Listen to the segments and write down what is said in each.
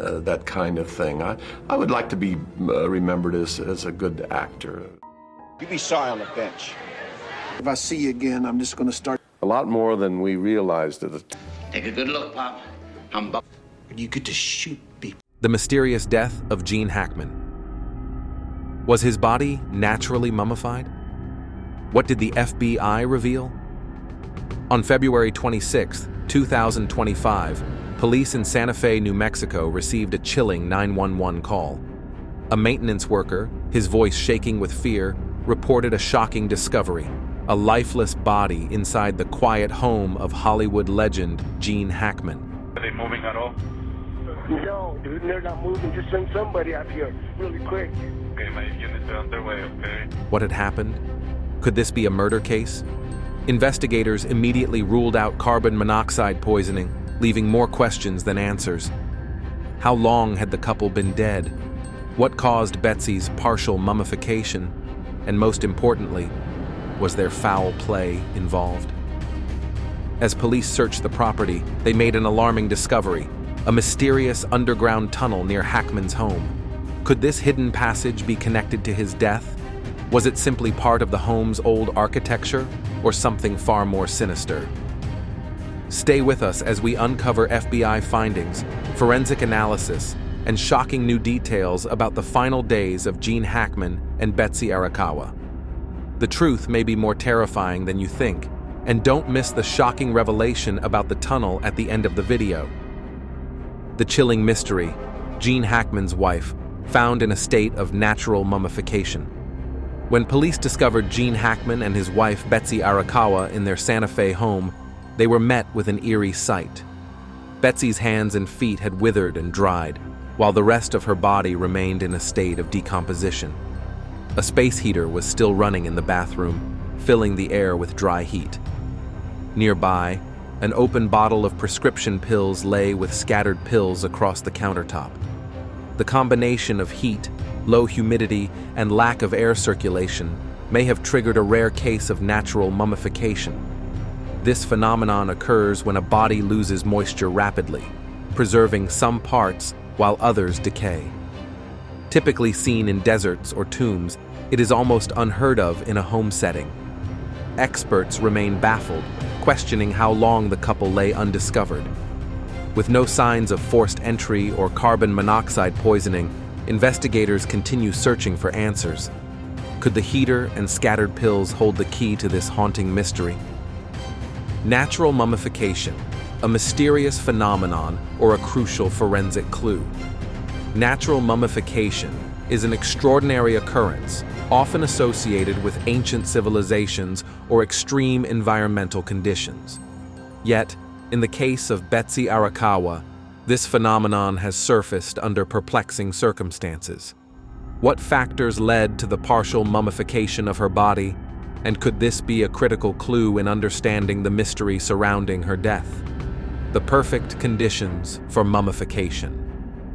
that kind of thing. I would like to be remembered as a good actor. You be sorry on the bench. If I see you again, I'm just going to start. A lot more than we realized at the time. Take a good look, Pop. You get to shoot people. The mysterious death of Gene Hackman. Was his body naturally mummified? What did the FBI reveal? On February 26, 2025, police in Santa Fe, New Mexico received a chilling 911 call. A maintenance worker, his voice shaking with fear, reported a shocking discovery: a lifeless body inside the quiet home of Hollywood legend Gene Hackman. Are they moving at all? No, dude, they're not moving. Just send somebody out here really quick. Okay, my units are on their way, okay? What had happened? Could this be a murder case? Investigators immediately ruled out carbon monoxide poisoning, leaving more questions than answers. How long had the couple been dead? What caused Betsy's partial mummification? And most importantly, was there foul play involved? As police searched the property, they made an alarming discovery: a mysterious underground tunnel near Hackman's home. Could this hidden passage be connected to his death? Was it simply part of the home's old architecture, or something far more sinister? Stay with us as we uncover FBI findings, forensic analysis, and shocking new details about the final days of Gene Hackman and Betsy Arakawa. The truth may be more terrifying than you think, and don't miss the shocking revelation about the tunnel at the end of the video. The chilling mystery: Gene Hackman's wife, found in a state of natural mummification. When police discovered Gene Hackman and his wife Betsy Arakawa in their Santa Fe home, they were met with an eerie sight. Betsy's hands and feet had withered and dried, while the rest of her body remained in a state of decomposition. A space heater was still running in the bathroom, filling the air with dry heat. Nearby, an open bottle of prescription pills lay with scattered pills across the countertop. The combination of heat, low humidity, and lack of air circulation may have triggered a rare case of natural mummification. This phenomenon occurs when a body loses moisture rapidly, preserving some parts while others decay. Typically seen in deserts or tombs, it is almost unheard of in a home setting. Experts remain baffled, questioning how long the couple lay undiscovered. With no signs of forced entry or carbon monoxide poisoning, investigators continue searching for answers. Could the heater and scattered pills hold the key to this haunting mystery? Natural mummification, a mysterious phenomenon or a crucial forensic clue. Natural mummification is an extraordinary occurrence, often associated with ancient civilizations or extreme environmental conditions. Yet, in the case of Betsy Arakawa, this phenomenon has surfaced under perplexing circumstances. What factors led to the partial mummification of her body, and could this be a critical clue in understanding the mystery surrounding her death? The perfect conditions for mummification.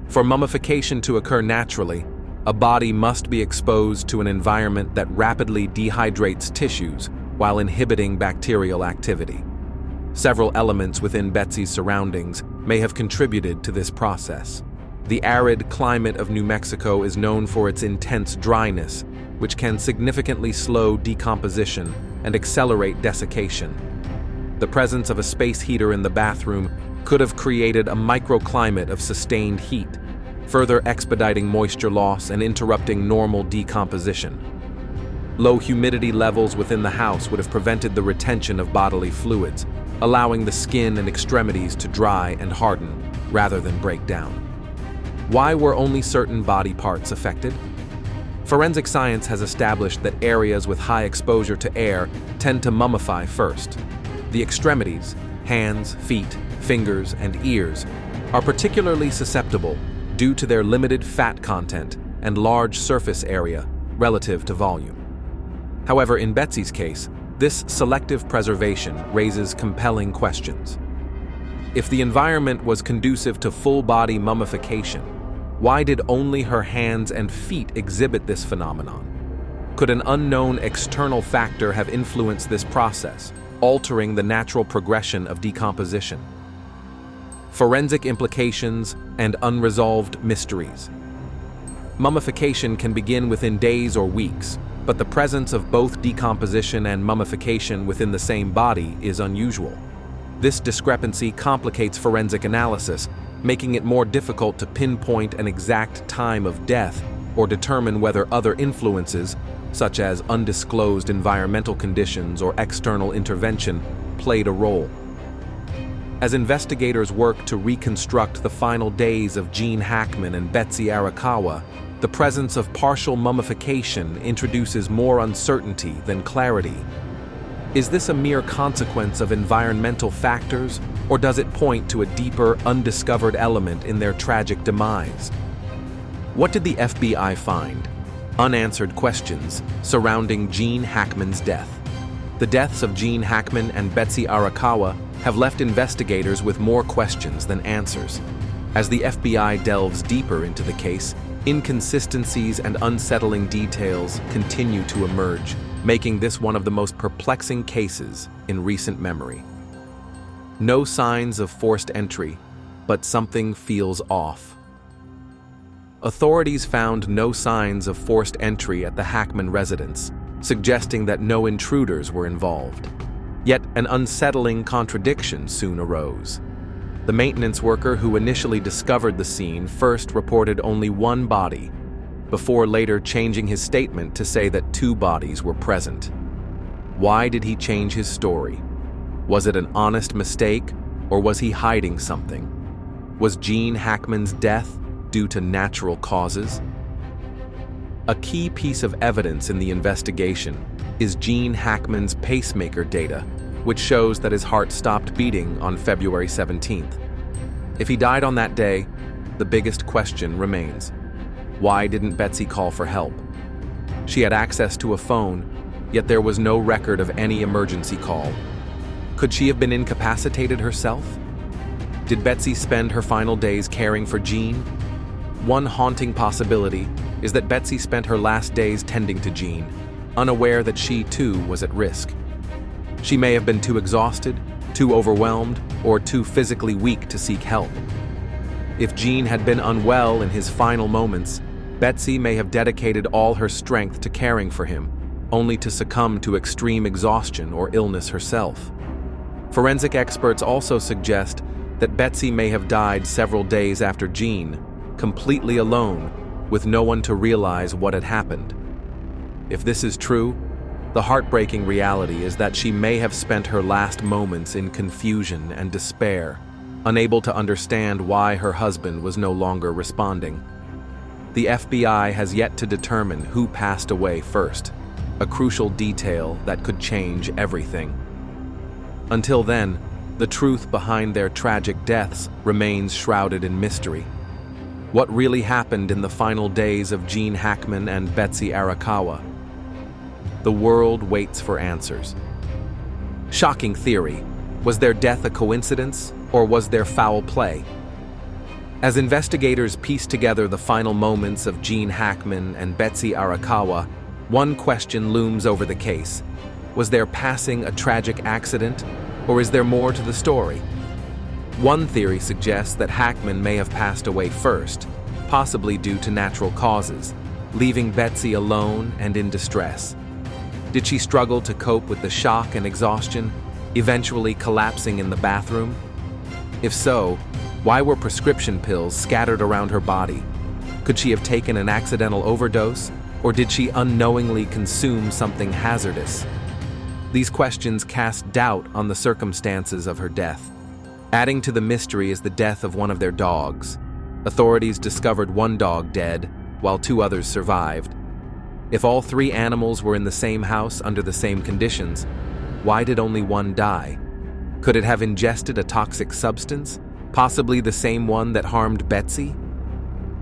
For mummification to occur naturally, a body must be exposed to an environment that rapidly dehydrates tissues while inhibiting bacterial activity. Several elements within Betsy's surroundings may have contributed to this process. The arid climate of New Mexico is known for its intense dryness, which can significantly slow decomposition and accelerate desiccation. The presence of a space heater in the bathroom could have created a microclimate of sustained heat, further expediting moisture loss and interrupting normal decomposition. Low humidity levels within the house would have prevented the retention of bodily fluids, allowing the skin and extremities to dry and harden rather than break down. Why were only certain body parts affected? Forensic science has established that areas with high exposure to air tend to mummify first. The extremities, hands, feet, fingers, and ears, are particularly susceptible due to their limited fat content and large surface area relative to volume. However, in Betsy's case, this selective preservation raises compelling questions. If the environment was conducive to full-body mummification, why did only her hands and feet exhibit this phenomenon? Could an unknown external factor have influenced this process, altering the natural progression of decomposition? forensic implications, and unresolved mysteries. Mummification can begin within days or weeks, but the presence of both decomposition and mummification within the same body is unusual. This discrepancy complicates forensic analysis, making it more difficult to pinpoint an exact time of death or determine whether other influences, such as undisclosed environmental conditions or external intervention, played a role. As investigators work to reconstruct the final days of Gene Hackman and Betsy Arakawa, the presence of partial mummification introduces more uncertainty than clarity. Is this a mere consequence of environmental factors, or does it point to a deeper, undiscovered element in their tragic demise? What did the FBI find? Unanswered questions surrounding Gene Hackman's death. The deaths of Gene Hackman and Betsy Arakawa have left investigators with more questions than answers. As the FBI delves deeper into the case, inconsistencies and unsettling details continue to emerge, making this one of the most perplexing cases in recent memory. No signs of forced entry, but something feels off. Authorities found no signs of forced entry at the Hackman residence, suggesting that no intruders were involved. Yet an unsettling contradiction soon arose. The maintenance worker who initially discovered the scene first reported only one body, before later changing his statement to say that 2 bodies were present. Why did he change his story? Was it an honest mistake, or was he hiding something? Was Gene Hackman's death due to natural causes? A key piece of evidence in the investigation is Gene Hackman's pacemaker data, which shows that his heart stopped beating on February 17th. If he died on that day, the biggest question remains: why didn't Betsy call for help? She had access to a phone, yet there was no record of any emergency call. Could she have been incapacitated herself? Did Betsy spend her final days caring for Gene? One haunting possibility is that Betsy spent her last days tending to Gene, unaware that she too was at risk. She may have been too exhausted, too overwhelmed, or too physically weak to seek help. If Gene had been unwell in his final moments, Betsy may have dedicated all her strength to caring for him, only to succumb to extreme exhaustion or illness herself. Forensic experts also suggest that Betsy may have died several days after Gene, completely alone, with no one to realize what had happened. If this is true, the heartbreaking reality is that she may have spent her last moments in confusion and despair, unable to understand why her husband was no longer responding. The FBI has yet to determine who passed away first, a crucial detail that could change everything. Until then, the truth behind their tragic deaths remains shrouded in mystery. What really happened in the final days of Gene Hackman and Betsy Arakawa? The world waits for answers. Shocking theory. Was their death a coincidence, or was there foul play? As investigators piece together the final moments of Gene Hackman and Betsy Arakawa, one question looms over the case. Was their passing a tragic accident, or is there more to the story? One theory suggests that Hackman may have passed away first, possibly due to natural causes, leaving Betsy alone and in distress. Did she struggle to cope with the shock and exhaustion, eventually collapsing in the bathroom? If so, why were prescription pills scattered around her body? Could she have taken an accidental overdose, or did she unknowingly consume something hazardous? These questions cast doubt on the circumstances of her death. Adding to the mystery is the death of one of their dogs. Authorities discovered one dog dead, while 2 others survived. If all 3 animals were in the same house under the same conditions, why did only one die? Could it have ingested a toxic substance, possibly the same one that harmed Betsy?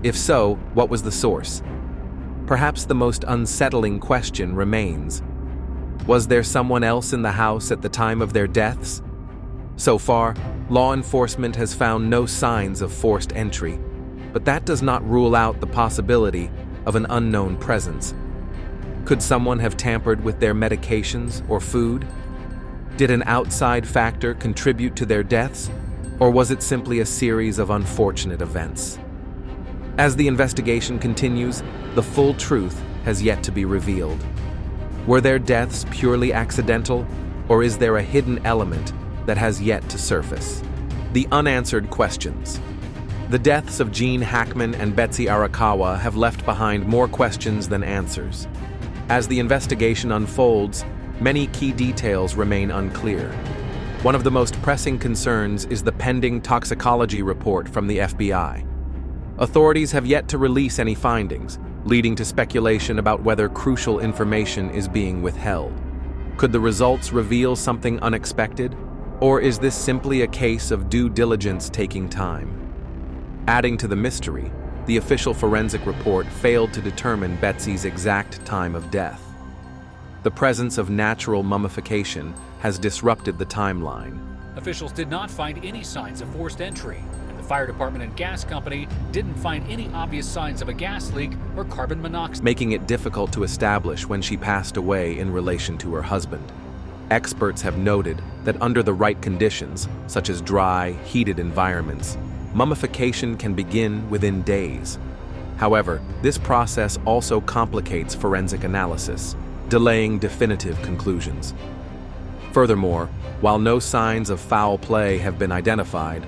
If so, what was the source? Perhaps the most unsettling question remains. Was there someone else in the house at the time of their deaths? So far, law enforcement has found no signs of forced entry, but that does not rule out the possibility of an unknown presence. Could someone have tampered with their medications or food? Did an outside factor contribute to their deaths? Or was it simply a series of unfortunate events? As the investigation continues, the full truth has yet to be revealed. Were their deaths purely accidental, or is there a hidden element that has yet to surface? The unanswered questions. The deaths of Gene Hackman and Betsy Arakawa have left behind more questions than answers. As the investigation unfolds, many key details remain unclear. One of the most pressing concerns is the pending toxicology report from the FBI. Authorities have yet to release any findings, leading to speculation about whether crucial information is being withheld. Could the results reveal something unexpected, or is this simply a case of due diligence taking time? Adding to the mystery, the official forensic report failed to determine Betsy's exact time of death. The presence of natural mummification has disrupted the timeline. Officials did not find any signs of forced entry, and the fire department and gas company didn't find any obvious signs of a gas leak or carbon monoxide, making it difficult to establish when she passed away in relation to her husband. Experts have noted that under the right conditions, such as dry, heated environments, mummification can begin within days. However, this process also complicates forensic analysis, delaying definitive conclusions. Furthermore, while no signs of foul play have been identified,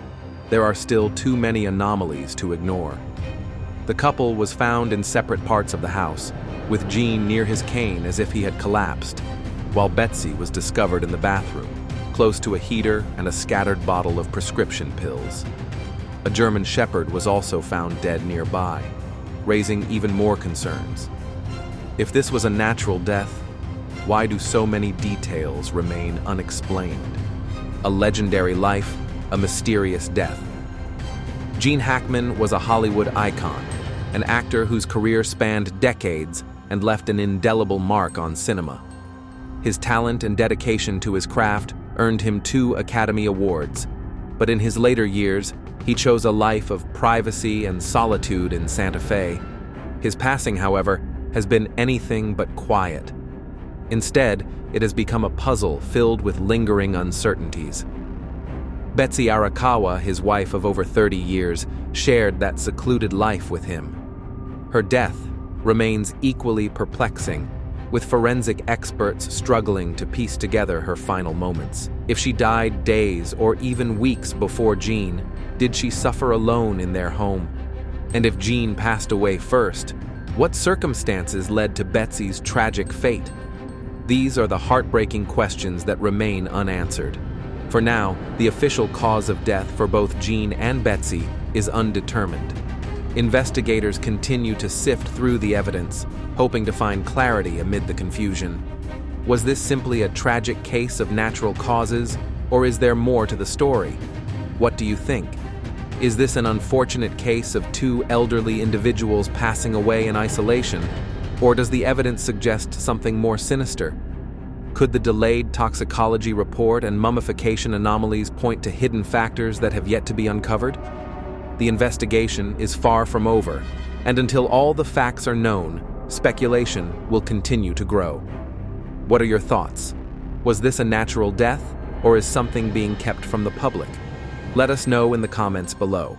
there are still too many anomalies to ignore. The couple was found in separate parts of the house, with Gene near his cane as if he had collapsed, while Betsy was discovered in the bathroom, close to a heater and a scattered bottle of prescription pills. A German Shepherd was also found dead nearby, raising even more concerns. If this was a natural death, why do so many details remain unexplained? A legendary life, a mysterious death. Gene Hackman was a Hollywood icon, an actor whose career spanned decades and left an indelible mark on cinema. His talent and dedication to his craft earned him 2 Academy Awards, but in his later years, he chose a life of privacy and solitude in Santa Fe. His passing, however, has been anything but quiet. Instead, it has become a puzzle filled with lingering uncertainties. Betsy Arakawa, his wife of over 30 years, shared that secluded life with him. Her death remains equally perplexing, with forensic experts struggling to piece together her final moments. If she died days or even weeks before Gene, did she suffer alone in their home? And if Gene passed away first, what circumstances led to Betsy's tragic fate? These are the heartbreaking questions that remain unanswered. For now, the official cause of death for both Gene and Betsy is undetermined. Investigators continue to sift through the evidence, hoping to find clarity amid the confusion. Was this simply a tragic case of natural causes, or is there more to the story? What do you think? Is this an unfortunate case of 2 elderly individuals passing away in isolation, or does the evidence suggest something more sinister? Could the delayed toxicology report and mummification anomalies point to hidden factors that have yet to be uncovered? The investigation is far from over, and until all the facts are known, speculation will continue to grow. What are your thoughts? Was this a natural death, or is something being kept from the public? Let us know in the comments below.